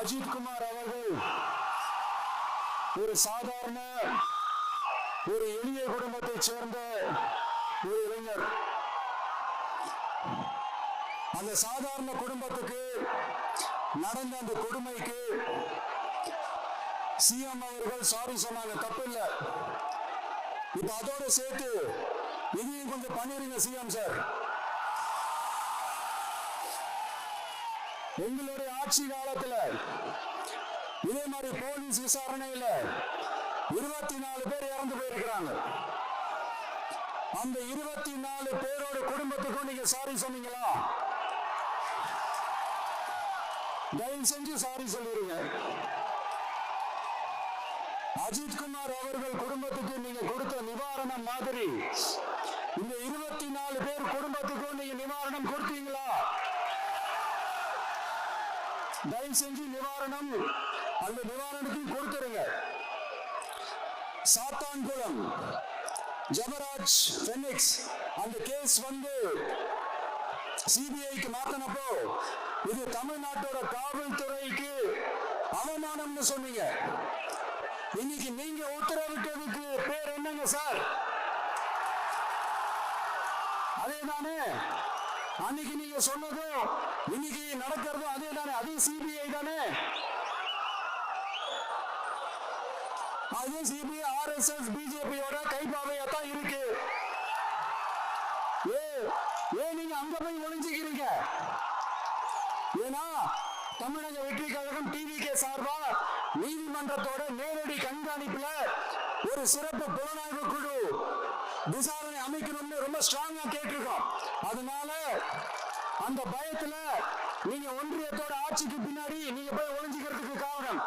அஜித்குமார் அவர்கள் ஒரு சாதாரண ஒரு எளிய குடும்பத்தைச் சேர்ந்த ஒரு இளைஞர். அந்த சாதாரண குடும்பத்துக்கு நடந்த அந்த கொடுமைக்கு சிஎம் அவர்கள் சாரி சொன்னாங்க, தப்பு இல்லை. இப்ப அதோட சேர்த்து இதையும் கொஞ்சம் பண்ணிருங்க சிஎம் சார். எங்களுடைய ஆட்சி காலத்துல இதே மாதிரி போலீஸ் விசாரணையில 24 பேர் இறந்து போயிருக்கிறாங்க. அந்த 24 பேரோட குடும்பத்துக்கும் நீங்க சாரி சொன்னீங்களா? தயவு செஞ்சு சாரி சொல்லிருங்க. அஜித்குமார் அவர்கள் குடும்பத்துக்கு நீங்க கொடுத்த நிவாரணம் மாதிரி இந்த 24 பேர் குடும்பத்துக்கும் நீங்க நிவாரணம் கொடுத்தீங்களா? தயவு செஞ்சு நிவாரணம், அந்த நிவாரணத்தையும் கொடுத்துருங்க. சாத்தான்குளம் ஜபராஜ் பெனிக்ஸ் அந்த கேஸ் வந்து சிபிஐக்கு மாத்தினப்போ இது தமிழ்நாட்டோட காவல்துறைக்கு அவமானம்னு சொன்னீங்க. இன்னைக்கு நீங்க உத்தரவிட்டதுக்கு பேர் என்னங்க சார்? அதே தானே அன்னைக்கு நீங்க சொன்னதும் இன்னைக்கு நடக்கிறதும் அதே தானே? அதே சிபிஐ தானே? அதே சிபிஐ ஆர்எஸ்எஸ் பிஜேபியோட கைப்பாவையா தான் இருக்கு. ஏன் நீங்க அங்க போய் ஒளிஞ்சுக்கிறீங்க? ஏன்னா தமிழக வெற்றி கழகம் டிவிகே சார்பா நீதிமன்றத்தோட நேரடி கண்காணிப்புல ஒரு சிறப்பு புலனாய்வு குழு விசாரணை அமைக்கணும்னு ரொம்ப ஸ்ட்ராங்கா கேட்டிருக்கோம். அதனால அந்த பயத்துல நீங்க ஒன்றியத்தோட ஆட்சிக்கு பின்னாடி நீங்க போய் ஒளிஞ்சுக்கிறதுக்கு காரணம்